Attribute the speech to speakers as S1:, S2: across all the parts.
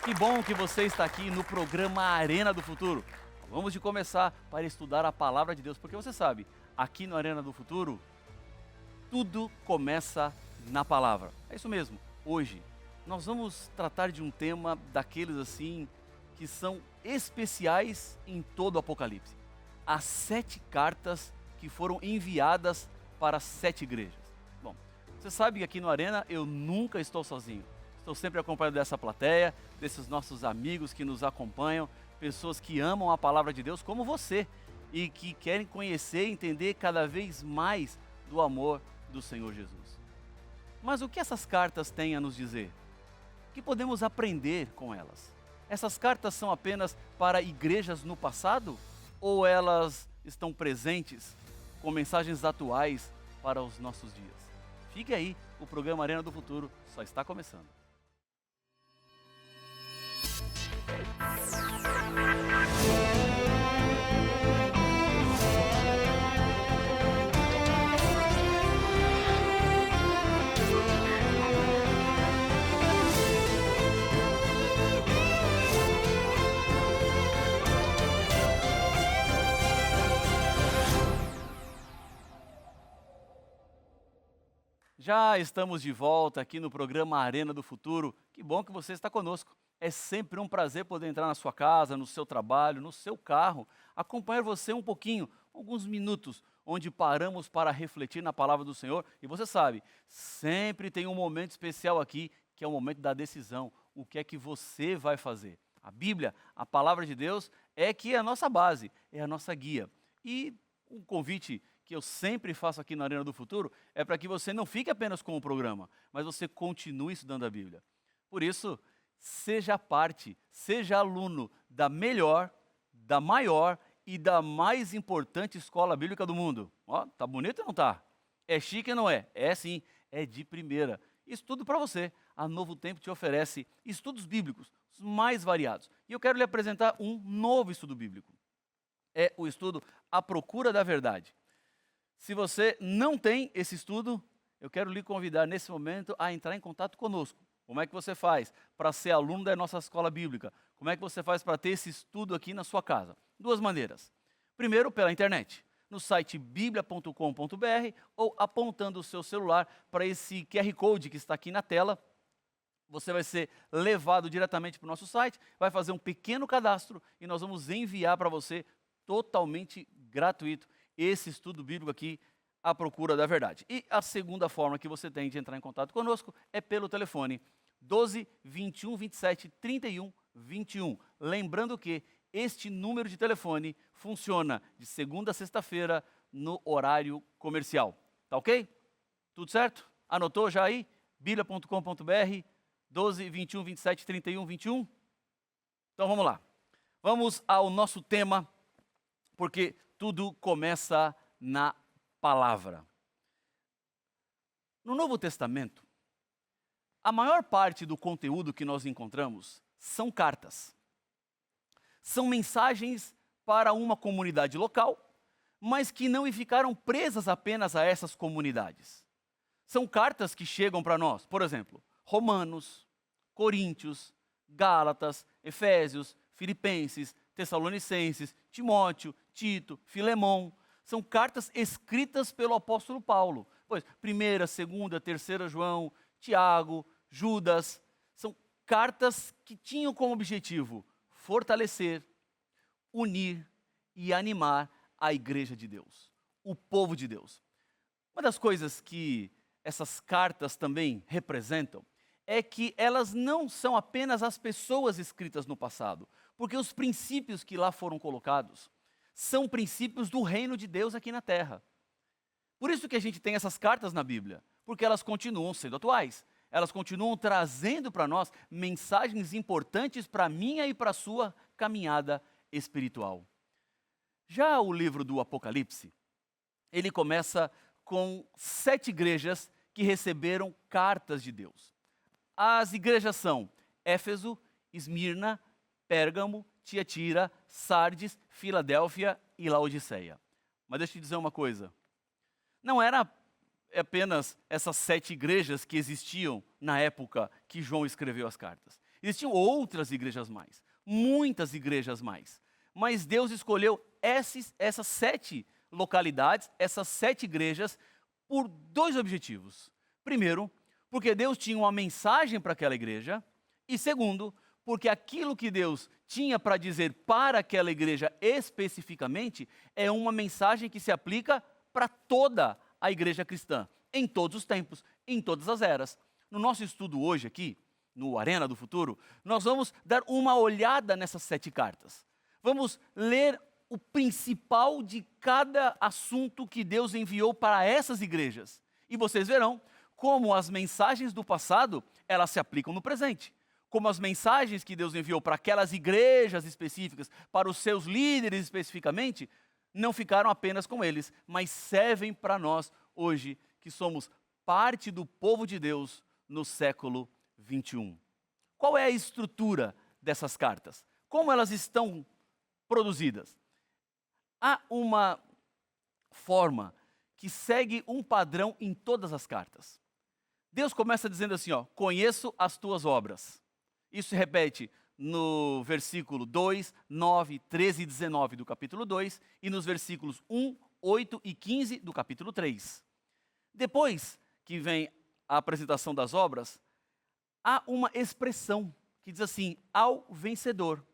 S1: Que bom que você está aqui no programa Arena do Futuro. Vamos de começar para estudar a palavra de Deus, porque você sabe, aqui no Arena do Futuro, tudo começa na palavra. É isso mesmo. Hoje nós vamos tratar de um tema daqueles assim que são especiais em todo o Apocalipse. As 7 cartas que foram enviadas para as 7 igrejas. Bom, você sabe que aqui no Arena eu nunca estou sozinho. Estou sempre acompanhado dessa plateia, desses nossos amigos que nos acompanham, pessoas que amam a palavra de Deus como você e que querem conhecer e entender cada vez mais do amor do Senhor Jesus. Mas o que essas cartas têm a nos dizer? O que podemos aprender com elas? Essas cartas são apenas para igrejas no passado ou elas estão presentes com mensagens atuais para os nossos dias? Fique aí, o programa Arena do Futuro só está começando. Já estamos de volta aqui no programa Arena do Futuro. Que bom que você está conosco. É sempre um prazer poder entrar na sua casa, no seu trabalho, no seu carro, acompanhar você um pouquinho, alguns minutos, onde paramos para refletir na palavra do Senhor. E você sabe, sempre tem um momento especial aqui, que é o momento da decisão. O que é que você vai fazer? A Bíblia, a palavra de Deus, é que é a nossa base, é a nossa guia. E um convite que eu sempre faço aqui na Arena do Futuro é para que você não fique apenas com o programa, mas você continue estudando a Bíblia. Por isso, seja parte, seja aluno da melhor, da maior e da mais importante escola bíblica do mundo. Ó, tá bonito ou não tá? É chique ou não é? É sim, é de primeira. Estudo para você. A Novo Tempo te oferece estudos bíblicos, os mais variados. E eu quero lhe apresentar um novo estudo bíblico. É o estudo A Procura da Verdade. Se você não tem esse estudo, eu quero lhe convidar nesse momento a entrar em contato conosco. Como é que você faz para ser aluno da nossa escola bíblica? Como é que você faz para ter esse estudo aqui na sua casa? 2 maneiras. Primeiro, pela internet, no site biblia.com.br ou apontando o seu celular para esse QR Code que está aqui na tela. Você vai ser levado diretamente para o nosso site, vai fazer um pequeno cadastro e nós vamos enviar para você totalmente gratuito esse estudo bíblico aqui, A Procura da Verdade. E a segunda forma que você tem de entrar em contato conosco é pelo telefone 12 21 27 31 21. Lembrando que este número de telefone funciona de segunda a sexta-feira no horário comercial. Tá ok? Tudo certo? Anotou já aí? bíblia.com.br 12 21 27 31 21? Então vamos lá. Vamos ao nosso tema, porque tudo começa na palavra. No Novo Testamento, a maior parte do conteúdo que nós encontramos são cartas. São mensagens para uma comunidade local, mas que não ficaram presas apenas a essas comunidades. São cartas que chegam para nós, por exemplo, Romanos, Coríntios, Gálatas, Efésios, Filipenses, Tessalonicenses, Timóteo, Tito, Filemão. São cartas escritas pelo apóstolo Paulo. Pois, 1ª, 2ª, 3ª João, Tiago, Judas. São cartas que tinham como objetivo fortalecer, unir e animar a igreja de Deus, o povo de Deus. Uma das coisas que essas cartas também representam é que elas não são apenas as pessoas escritas no passado, porque os princípios que lá foram colocados são princípios do reino de Deus aqui na terra. Por isso que a gente tem essas cartas na Bíblia, porque elas continuam sendo atuais. Elas continuam trazendo para nós mensagens importantes para a minha e para a sua caminhada espiritual. Já o livro do Apocalipse, ele começa com 7 igrejas que receberam cartas de Deus. As igrejas são Éfeso, Esmirna, Pérgamo, Tiatira, Sardes, Filadélfia e Laodiceia. Mas deixa eu te dizer uma coisa. Não era apenas essas 7 igrejas que existiam na época que João escreveu as cartas. Existiam outras igrejas mais, muitas igrejas mais. Mas Deus escolheu essas 7 localidades, essas 7 igrejas, por 2 objetivos. Primeiro, porque Deus tinha uma mensagem para aquela igreja. E segundo, porque aquilo que Deus tinha para dizer para aquela igreja especificamente é uma mensagem que se aplica para toda a igreja cristã, em todos os tempos, em todas as eras. No nosso estudo hoje aqui, no Arena do Futuro, nós vamos dar uma olhada nessas 7 cartas. Vamos ler o principal de cada assunto que Deus enviou para essas igrejas. E vocês verão como as mensagens do passado, elas se aplicam no presente. Como as mensagens que Deus enviou para aquelas igrejas específicas, para os seus líderes especificamente, não ficaram apenas com eles, mas servem para nós hoje, que somos parte do povo de Deus no século 21. Qual é a estrutura dessas cartas? Como elas estão produzidas? Há uma forma que segue um padrão em todas as cartas. Deus começa dizendo assim, conheço as tuas obras. Isso se repete no versículo 2, 9, 13 e 19 do capítulo 2 e nos versículos 1, 8 e 15 do capítulo 3. Depois que vem a apresentação das obras, há uma expressão que diz assim, ao vencedor.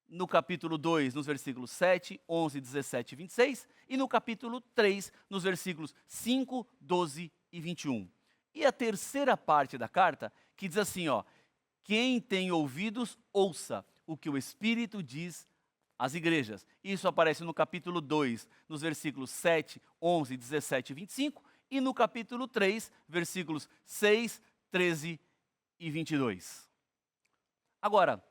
S1: No capítulo 2, nos versículos 7, 11, 17 e 26, e no capítulo 3, nos versículos 5, 12 e 21. E a terceira parte da carta, que diz assim, quem tem ouvidos, ouça o que o Espírito diz às igrejas. Isso aparece no capítulo 2, nos versículos 7, 11, 17 e 25, e no capítulo 3, versículos 6, 13 e 22. Agora,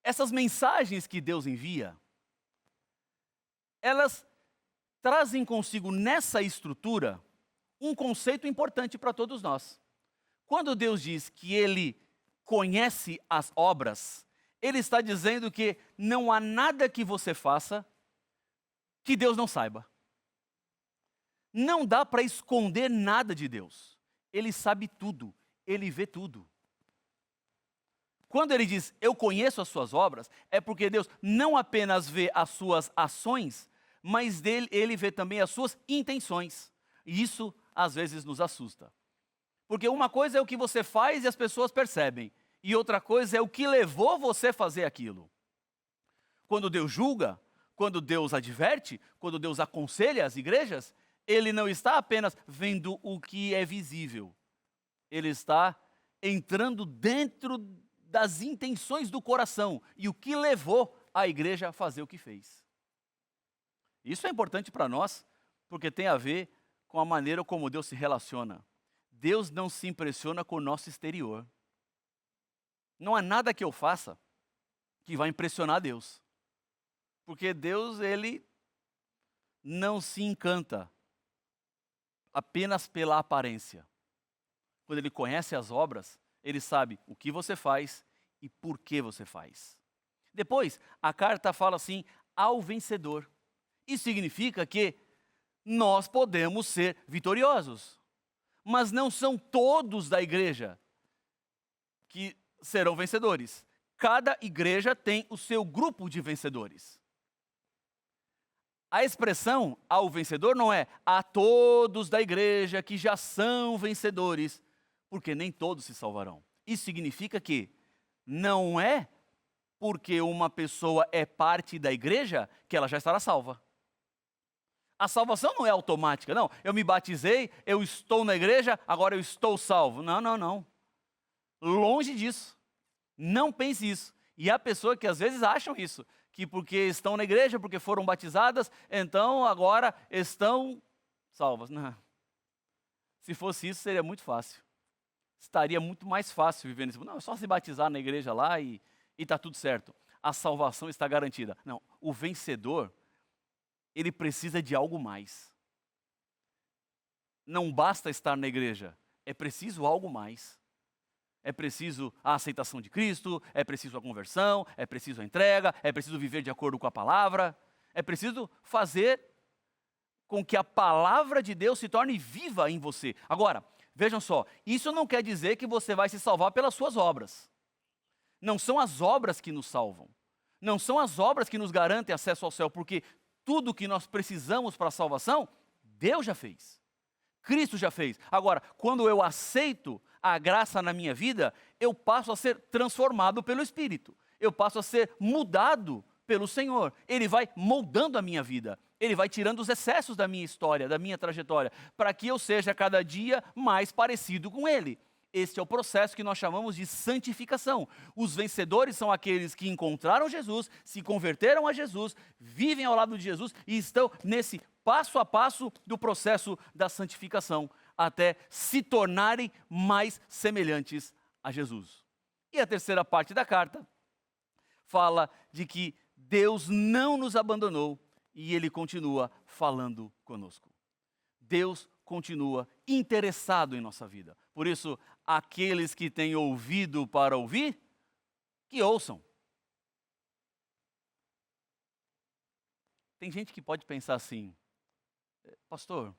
S1: essas mensagens que Deus envia, elas trazem consigo nessa estrutura um conceito importante para todos nós. Quando Deus diz que Ele conhece as obras, Ele está dizendo que não há nada que você faça que Deus não saiba. Não dá para esconder nada de Deus. Ele sabe tudo, Ele vê tudo. Quando ele diz, eu conheço as suas obras, é porque Deus não apenas vê as suas ações, mas ele vê também as suas intenções. E isso, às vezes, nos assusta. Porque uma coisa é o que você faz e as pessoas percebem, e outra coisa é o que levou você a fazer aquilo. Quando Deus julga, quando Deus adverte, quando Deus aconselha as igrejas, Ele não está apenas vendo o que é visível. Ele está entrando dentro das intenções do coração e o que levou a igreja a fazer o que fez. Isso é importante para nós, porque tem a ver com a maneira como Deus se relaciona. Deus não se impressiona com o nosso exterior. Não há nada que eu faça que vai impressionar Deus. Porque Deus, Ele não se encanta apenas pela aparência. Quando Ele conhece as obras, Ele sabe o que você faz e por que você faz. Depois, a carta fala assim, ao vencedor. Isso significa que nós podemos ser vitoriosos. Mas não são todos da igreja que serão vencedores. Cada igreja tem o seu grupo de vencedores. A expressão ao vencedor não é a todos da igreja que já são vencedores, porque nem todos se salvarão. Isso significa que não é porque uma pessoa é parte da igreja que ela já estará salva. A salvação não é automática, não. Eu me batizei, eu estou na igreja, agora eu estou salvo. Não, não, não. Longe disso. Não pense isso. E há pessoas que às vezes acham isso, que porque estão na igreja, porque foram batizadas, então agora estão salvas. Não. Se fosse isso, seria muito fácil. Estaria muito mais fácil viver nesse mundo. Não, é só se batizar na igreja lá e está tudo certo. A salvação está garantida. Não, o vencedor, ele precisa de algo mais. Não basta estar na igreja, é preciso algo mais. É preciso a aceitação de Cristo, é preciso a conversão, é preciso a entrega, é preciso viver de acordo com a palavra, é preciso fazer com que a palavra de Deus se torne viva em você. Agora, Vejam só, isso não quer dizer que você vai se salvar pelas suas obras. Não são as obras que nos salvam. Não são as obras que nos garantem acesso ao céu, porque tudo que nós precisamos para a salvação, Deus já fez. Cristo já fez. Agora, quando eu aceito a graça na minha vida, eu passo a ser transformado pelo Espírito. Eu passo a ser mudado pelo Senhor. Ele vai moldando a minha vida. Ele vai tirando os excessos da minha história, da minha trajetória, para que eu seja cada dia mais parecido com Ele. Este é o processo que nós chamamos de santificação. Os vencedores são aqueles que encontraram Jesus, se converteram a Jesus, vivem ao lado de Jesus e estão nesse passo a passo do processo da santificação, até se tornarem mais semelhantes a Jesus. E a terceira parte da carta fala de que Deus não nos abandonou e Ele continua falando conosco. Deus continua interessado em nossa vida. Por isso, aqueles que têm ouvido para ouvir, que ouçam. Tem gente que pode pensar assim: pastor,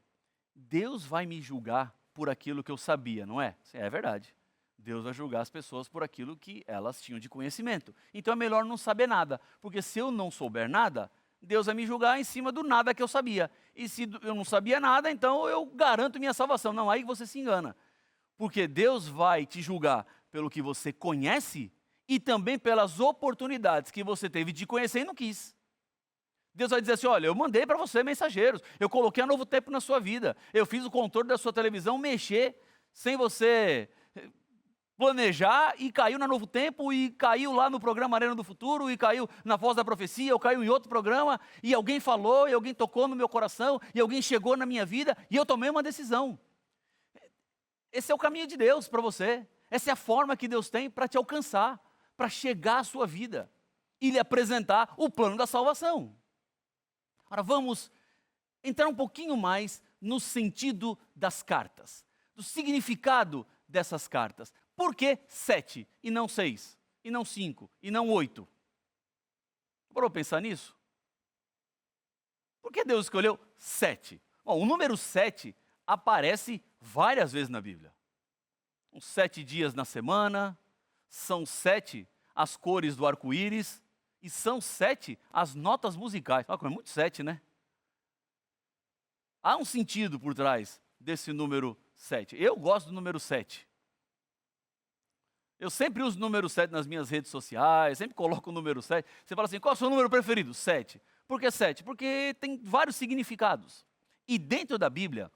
S1: Deus vai me julgar por aquilo que eu sabia, não é? É verdade. Deus vai julgar as pessoas por aquilo que elas tinham de conhecimento. Então é melhor não saber nada, porque se eu não souber nada, Deus vai me julgar em cima do nada que eu sabia. E se eu não sabia nada, então eu garanto minha salvação. Não, aí você se engana. Porque Deus vai te julgar pelo que você conhece e também pelas oportunidades que você teve de conhecer e não quis. Deus vai dizer assim: olha, eu mandei para você mensageiros, eu coloquei um novo tempo na sua vida, eu fiz o controle da sua televisão mexer sem você planejar e caiu na Novo Tempo e caiu lá no programa Arena do Futuro e caiu na Voz da Profecia ou caiu em outro programa e alguém falou e alguém tocou no meu coração e alguém chegou na minha vida e eu tomei uma decisão. Esse é o caminho de Deus para você. Essa é a forma que Deus tem para te alcançar, para chegar à sua vida e lhe apresentar o plano da salvação. Agora vamos entrar um pouquinho mais no sentido das cartas, do significado dessas cartas. Por que 7 e não 6, e não 5, e não 8? Parou para pensar nisso? Por que Deus escolheu 7? Bom, o número 7 aparece várias vezes na Bíblia. São 7 dias na semana, são 7 as cores do arco-íris, e são 7 as notas musicais. É muito 7, né? Há um sentido por trás desse número 7. Eu gosto do número 7. Eu sempre uso o número 7 nas minhas redes sociais, sempre coloco o número 7. Você fala assim: qual é o seu número preferido? 7. Por que 7? Porque tem vários significados. E dentro da Bíblia,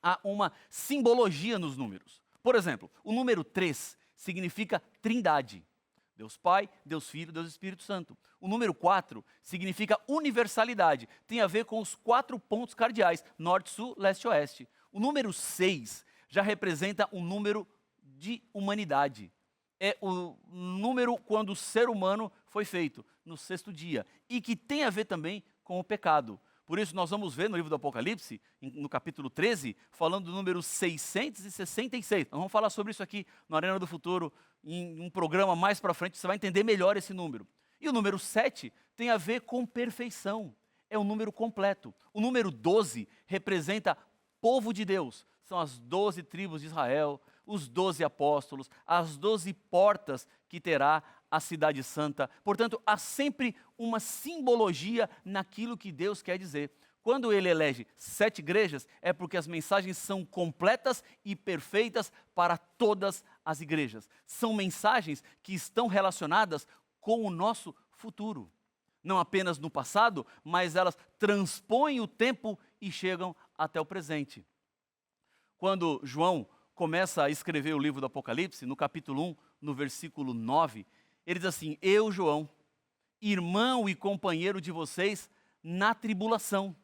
S1: há uma simbologia nos números. Por exemplo, o número 3 significa trindade. Deus Pai, Deus Filho, Deus Espírito Santo. O número 4 significa universalidade. Tem a ver com os 4 pontos cardeais: norte, sul, leste e oeste. O número 6 já representa um número de humanidade. É o número quando o ser humano foi feito, no 6º dia. E que tem a ver também com o pecado. Por isso nós vamos ver no livro do Apocalipse, no capítulo 13, falando do número 666. Nós vamos falar sobre isso aqui no Arena do Futuro, em um programa mais para frente, você vai entender melhor esse número. E o número 7 tem a ver com perfeição, é um número completo. O número 12 representa povo de Deus, são as 12 tribos de Israel, os 12 apóstolos, as 12 portas que terá a cidade santa. Portanto, há sempre uma simbologia naquilo que Deus quer dizer. Quando ele elege 7 igrejas, é porque as mensagens são completas e perfeitas para todas as igrejas. São mensagens que estão relacionadas com o nosso futuro. Não apenas no passado, mas elas transpõem o tempo e chegam até o presente. Quando João começa a escrever o livro do Apocalipse, no capítulo 1, no versículo 9, ele diz assim: eu, João, irmão e companheiro de vocês na tribulação,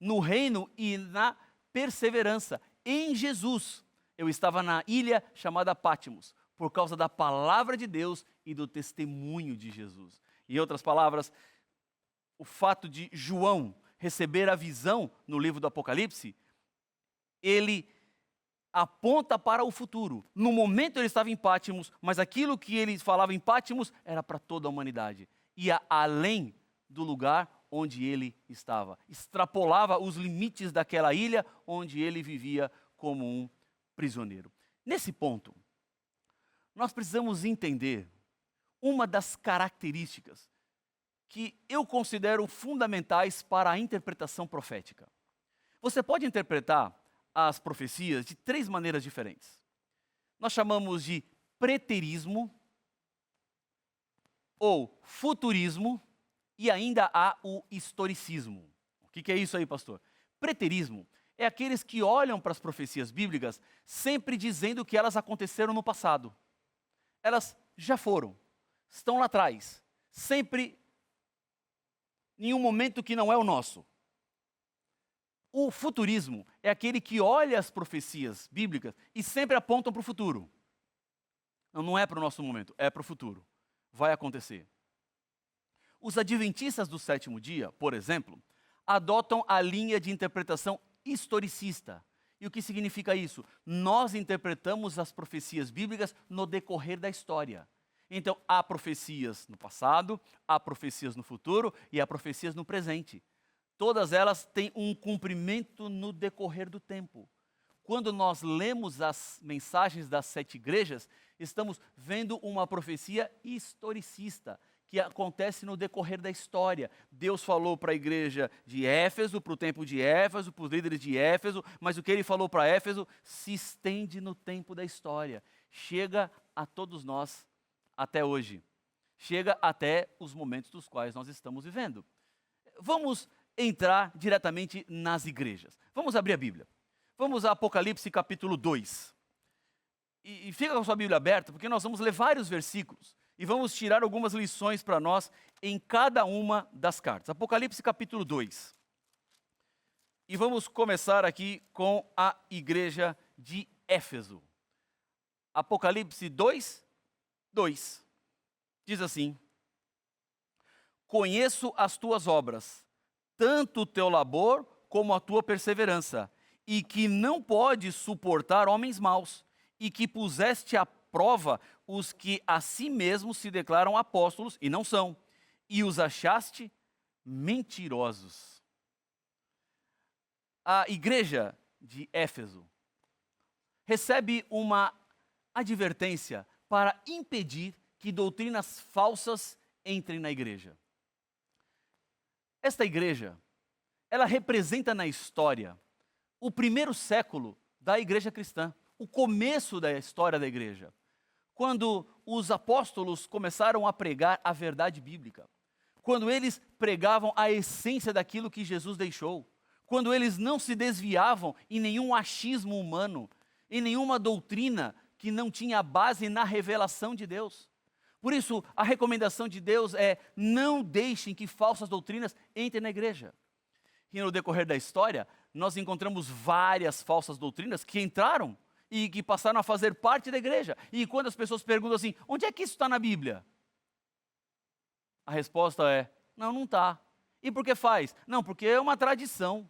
S1: no reino e na perseverança, em Jesus. Eu estava na ilha chamada Pátimos, por causa da palavra de Deus e do testemunho de Jesus. Em outras palavras, o fato de João receber a visão no livro do Apocalipse, ele aponta para o futuro. No momento ele estava em Pátimos, mas aquilo que ele falava em Pátimos era para toda a humanidade. Ia além do lugar onde ele estava. Extrapolava os limites daquela ilha onde ele vivia como um prisioneiro. Nesse ponto, nós precisamos entender uma das características que eu considero fundamentais para a interpretação profética. Você pode interpretar as profecias de 3 maneiras diferentes. Nós chamamos de preterismo, ou futurismo, e ainda há o historicismo. O que é isso aí, pastor? Preterismo é aqueles que olham para as profecias bíblicas sempre dizendo que elas aconteceram no passado. Elas já foram, estão lá atrás, sempre em um momento que não é o nosso. O futurismo é aquele que olha as profecias bíblicas e sempre apontam para o futuro. Não é para o nosso momento, é para o futuro. Vai acontecer. Os adventistas do 7º dia, por exemplo, adotam a linha de interpretação historicista. E o que significa isso? Nós interpretamos as profecias bíblicas no decorrer da história. Então, há profecias no passado, há profecias no futuro e há profecias no presente. Todas elas têm um cumprimento no decorrer do tempo. Quando nós lemos as mensagens das 7 igrejas, estamos vendo uma profecia historicista, que acontece no decorrer da história. Deus falou para a igreja de Éfeso, para o tempo de Éfeso, para os líderes de Éfeso, mas o que ele falou para Éfeso se estende no tempo da história. Chega a todos nós até hoje. Chega até os momentos dos quais nós estamos vivendo. Vamos entrar diretamente nas igrejas. Vamos abrir a Bíblia. Vamos a Apocalipse capítulo 2. E fica com a sua Bíblia aberta, porque nós vamos ler vários versículos e vamos tirar algumas lições para nós em cada uma das cartas. Apocalipse capítulo 2. E vamos começar aqui com a igreja de Éfeso. Apocalipse 2, 2. Diz assim: Conheço as tuas obras, tanto o teu labor como a tua perseverança, e que não podes suportar homens maus, e que puseste à prova os que a si mesmos se declaram apóstolos e não são, e os achaste mentirosos. A igreja de Éfeso recebe uma advertência para impedir que doutrinas falsas entrem na igreja. Esta igreja, ela representa na história o 1º século da igreja cristã, o começo da história da igreja, quando os apóstolos começaram a pregar a verdade bíblica, quando eles pregavam a essência daquilo que Jesus deixou, quando eles não se desviavam em nenhum achismo humano, em nenhuma doutrina que não tinha base na revelação de Deus. Por isso, a recomendação de Deus é: não deixem que falsas doutrinas entrem na igreja. E no decorrer da história, nós encontramos várias falsas doutrinas que entraram e que passaram a fazer parte da igreja. E quando as pessoas perguntam assim: onde é que isso está na Bíblia? A resposta é: não está. E por que faz? Não, porque é uma tradição.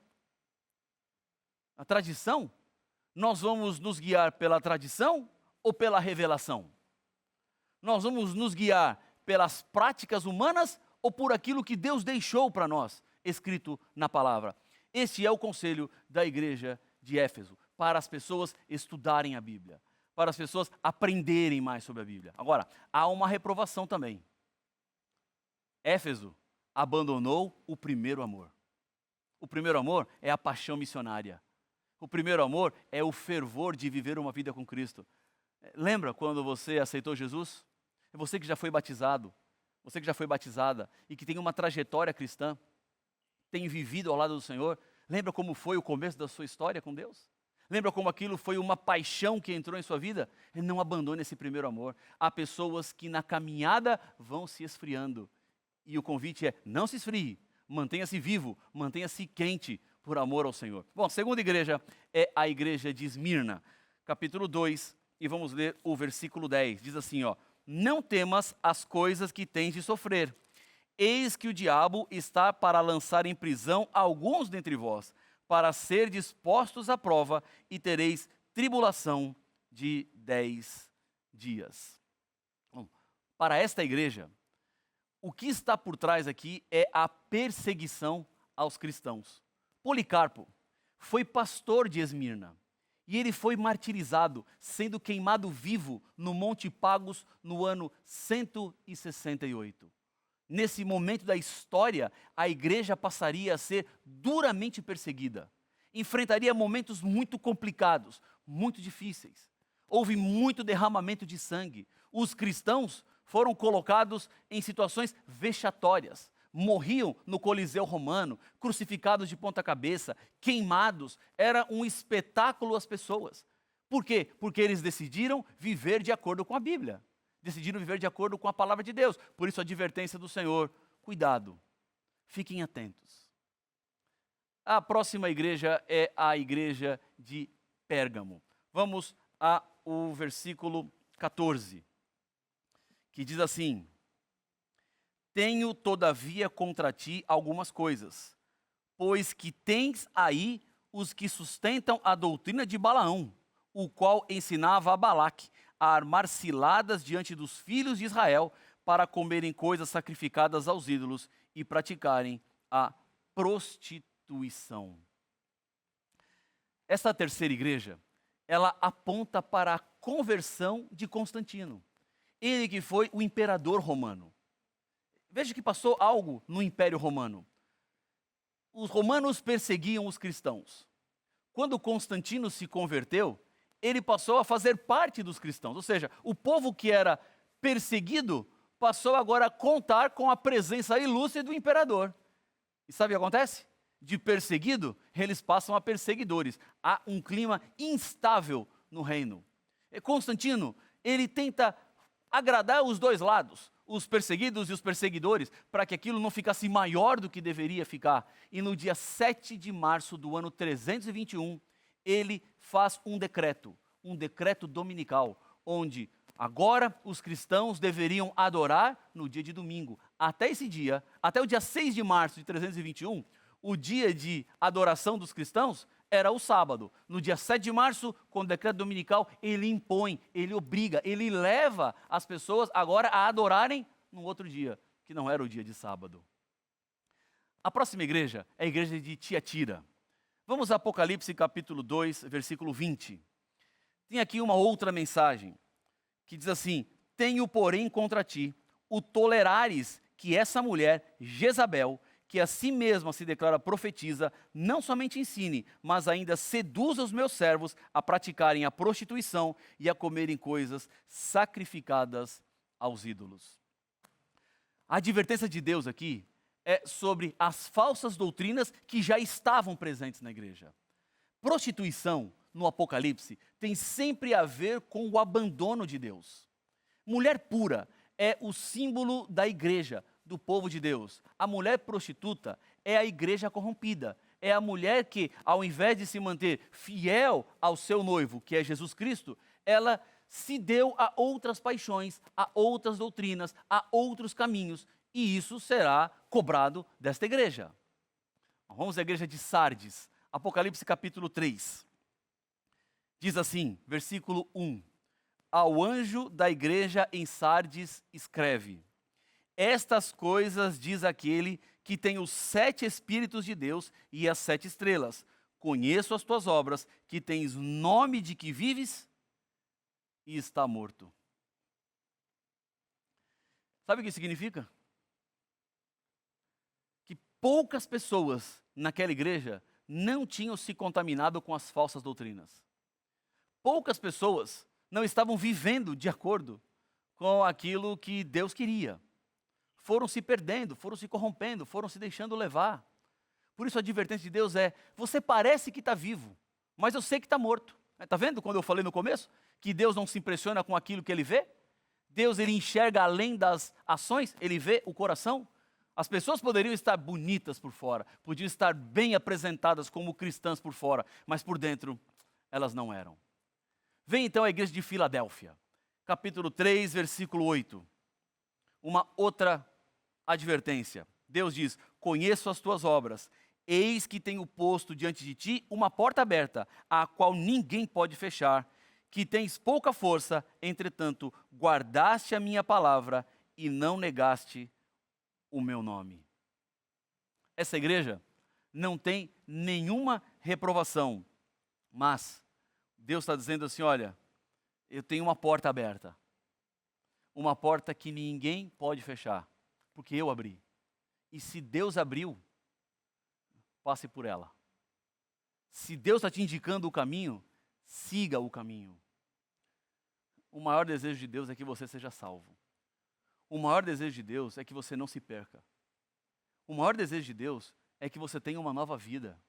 S1: A tradição? Nós vamos nos guiar pela tradição ou pela revelação? Nós vamos nos guiar pelas práticas humanas ou por aquilo que Deus deixou para nós, escrito na palavra? Este é o conselho da igreja de Éfeso, para as pessoas estudarem a Bíblia, para as pessoas aprenderem mais sobre a Bíblia. Agora, há uma reprovação também. Éfeso abandonou o primeiro amor. O primeiro amor é a paixão missionária. O primeiro amor é o fervor de viver uma vida com Cristo. Lembra quando você aceitou Jesus? É você que já foi batizado, você que já foi batizada e que tem uma trajetória cristã, tem vivido ao lado do Senhor. Lembra como foi o começo da sua história com Deus? Lembra como aquilo foi uma paixão que entrou em sua vida? Não abandone esse primeiro amor. Há pessoas que na caminhada vão se esfriando. E o convite é: não se esfrie, mantenha-se vivo, mantenha-se quente por amor ao Senhor. Bom, a segunda igreja é a igreja de Esmirna, capítulo 2, e vamos ler o versículo 10. Diz assim, não temas as coisas que tens de sofrer. Eis que o diabo está para lançar em prisão alguns dentre vós, para ser dispostos à prova, e tereis tribulação de 10 dias. Bom, para esta igreja, o que está por trás aqui é a perseguição aos cristãos. Policarpo foi pastor de Esmirna. E ele foi martirizado, sendo queimado vivo no Monte Pagos no ano 168. Nesse momento da história, a igreja passaria a ser duramente perseguida. Enfrentaria momentos muito complicados, muito difíceis. Houve muito derramamento de sangue. Os cristãos foram colocados em situações vexatórias. Morriam no Coliseu Romano, crucificados de ponta cabeça, queimados. Era um espetáculo às pessoas. Por quê? Porque eles decidiram viver de acordo com a Bíblia. Decidiram viver de acordo com a palavra de Deus. Por isso a advertência do Senhor: cuidado, fiquem atentos. A próxima igreja é a igreja de Pérgamo. Vamos ao versículo 14, que diz assim: tenho, todavia, contra ti algumas coisas, pois que tens aí os que sustentam a doutrina de Balaão, o qual ensinava a Balaque a armar ciladas diante dos filhos de Israel para comerem coisas sacrificadas aos ídolos e praticarem a prostituição. Essa terceira igreja, ela aponta para a conversão de Constantino. Ele que foi o imperador romano. Veja que passou algo no Império Romano. Os romanos perseguiam os cristãos. Quando Constantino se converteu, ele passou a fazer parte dos cristãos. Ou seja, o povo que era perseguido passou agora a contar com a presença ilustre do imperador. E sabe o que acontece? De perseguido, eles passam a perseguidores. Há um clima instável no reino. E Constantino, ele tenta agradar os dois lados, os perseguidos e os perseguidores, para que aquilo não ficasse maior do que deveria ficar. E no dia 7 de março do ano 321, ele faz um decreto dominical, onde agora os cristãos deveriam adorar no dia de domingo. Até esse dia, até o dia 6 de março de 321, o dia de adoração dos cristãos era o sábado. No dia 7 de março, com o decreto dominical, ele impõe, ele obriga, ele leva as pessoas agora a adorarem no outro dia, que não era o dia de sábado. A próxima igreja é a igreja de Tiatira. Vamos a Apocalipse capítulo 2, versículo 20. Tem aqui uma outra mensagem, que diz assim: tenho, porém, contra ti o tolerares que essa mulher, Jezabel, que a si mesma se declara profetiza, não somente ensine, mas ainda seduza os meus servos a praticarem a prostituição e a comerem coisas sacrificadas aos ídolos. A advertência de Deus aqui é sobre as falsas doutrinas que já estavam presentes na igreja. Prostituição, no Apocalipse, tem sempre a ver com o abandono de Deus. Mulher pura é o símbolo da igreja, do povo de Deus. A mulher prostituta é a igreja corrompida. É a mulher que, ao invés de se manter fiel ao seu noivo, que é Jesus Cristo, ela se deu a outras paixões, a outras doutrinas, a outros caminhos. E isso será cobrado desta igreja. Vamos à igreja de Sardes, Apocalipse capítulo 3. Diz assim, versículo 1. Ao anjo da igreja em Sardes escreve: estas coisas diz aquele que tem os 7 Espíritos de Deus e as 7 estrelas. Conheço as tuas obras, que tens nome de que vives e está morto. Sabe o que significa? Que poucas pessoas naquela igreja não tinham se contaminado com as falsas doutrinas. Poucas pessoas não estavam vivendo de acordo com aquilo que Deus queria. Foram se perdendo, foram se corrompendo, foram se deixando levar. Por isso a advertência de Deus é: você parece que está vivo, mas eu sei que está morto. Está vendo quando eu falei no começo? Que Deus não se impressiona com aquilo que Ele vê? Deus, Ele enxerga além das ações, Ele vê o coração. As pessoas poderiam estar bonitas por fora, podiam estar bem apresentadas como cristãs por fora, mas por dentro elas não eram. Vem então a igreja de Filadélfia, capítulo 3, versículo 8. Uma outra advertência. Deus diz: conheço as tuas obras, eis que tenho posto diante de ti uma porta aberta, a qual ninguém pode fechar, que tens pouca força, entretanto guardaste a minha palavra e não negaste o meu nome. Essa igreja não tem nenhuma reprovação, mas Deus está dizendo assim, olha, eu tenho uma porta aberta. Uma porta que ninguém pode fechar, porque eu abri. E se Deus abriu, passe por ela. Se Deus está te indicando o caminho, siga o caminho. O maior desejo de Deus é que você seja salvo. O maior desejo de Deus é que você não se perca. O maior desejo de Deus é que você tenha uma nova vida.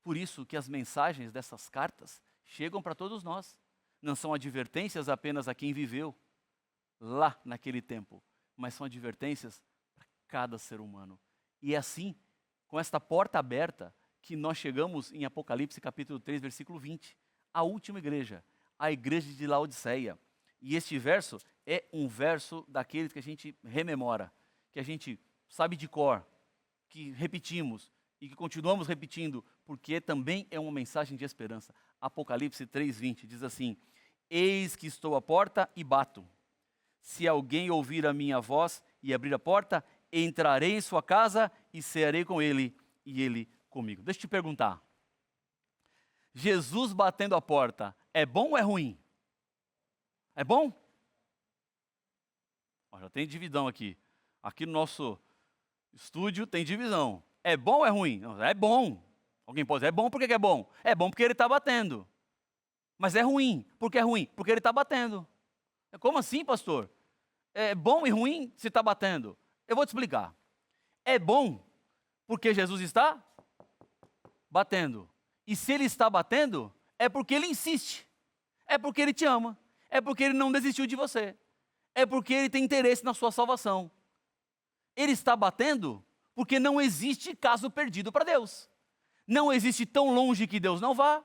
S1: Por isso que as mensagens dessas cartas chegam para todos nós. Não são advertências apenas a quem viveu lá naquele tempo, mas são advertências para cada ser humano. E é assim, com esta porta aberta, que nós chegamos em Apocalipse capítulo 3, versículo 20, a última igreja, a igreja de Laodiceia. E este verso é um verso daqueles que a gente rememora, que a gente sabe de cor, que repetimos e que continuamos repetindo, porque também é uma mensagem de esperança. Apocalipse 3:20 diz assim: eis que estou à porta e bato. Se alguém ouvir a minha voz e abrir a porta, entrarei em sua casa e cearei com ele e ele comigo. Deixa eu te perguntar. Jesus batendo a porta, é bom ou é ruim? É bom? Ó, já tem divisão aqui. Aqui no nosso estúdio tem divisão. É bom ou é ruim? Não, é bom. Alguém pode dizer, é bom, por que é bom? É bom porque ele está batendo. Mas é ruim. Por que é ruim? Porque ele está batendo. Como assim, pastor? É bom e ruim se está batendo? Eu vou te explicar. É bom porque Jesus está batendo. E se ele está batendo, é porque ele insiste. É porque ele te ama. É porque ele não desistiu de você. É porque ele tem interesse na sua salvação. Ele está batendo porque não existe caso perdido para Deus. Não existe tão longe que Deus não vá.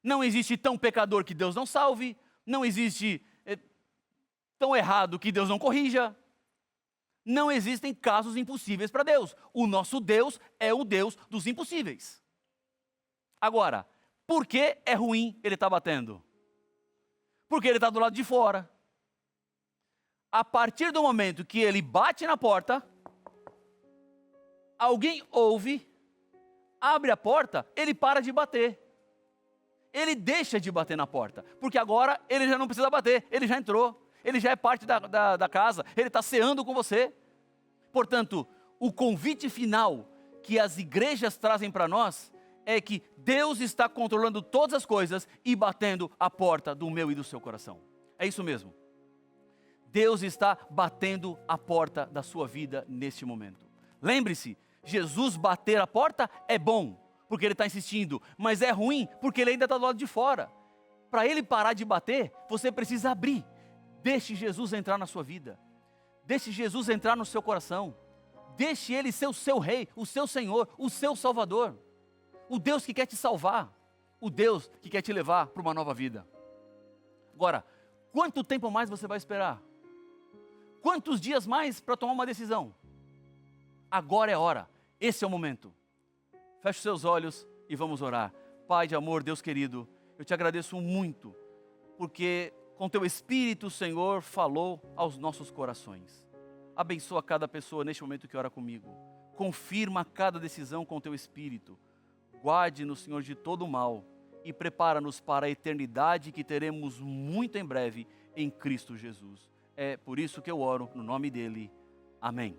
S1: Não existe tão pecador que Deus não salve. Não existe tão errado que Deus não corrija. Não existem casos impossíveis para Deus. O nosso Deus é o Deus dos impossíveis. Agora, por que é ruim ele estar batendo? Porque ele está do lado de fora. A partir do momento que ele bate na porta, alguém ouve, abre a porta, ele para de bater. Ele deixa de bater na porta, porque agora ele já não precisa bater, ele já entrou, ele já é parte da casa, ele está ceando com você. Portanto, o convite final que as igrejas trazem para nós é que Deus está controlando todas as coisas e batendo a porta do meu e do seu coração. É isso mesmo. Deus está batendo a porta da sua vida neste momento. Lembre-se, Jesus bater a porta é bom, porque ele está insistindo, mas é ruim, porque ele ainda está do lado de fora. Para ele parar de bater, você precisa abrir. Deixe Jesus entrar na sua vida. Deixe Jesus entrar no seu coração. Deixe ele ser o seu rei, o seu Senhor, o seu Salvador. O Deus que quer te salvar. O Deus que quer te levar para uma nova vida. Agora, quanto tempo mais você vai esperar? Quantos dias mais para tomar uma decisão? Agora é a hora. Esse é o momento. Feche os seus olhos e vamos orar. Pai de amor, Deus querido, eu te agradeço muito, porque com teu Espírito, Senhor, falou aos nossos corações. Abençoa cada pessoa neste momento que ora comigo. Confirma cada decisão com teu Espírito. Guarde-nos, Senhor, de todo o mal e prepara-nos para a eternidade que teremos muito em breve em Cristo Jesus. É por isso que eu oro no nome dele. Amém.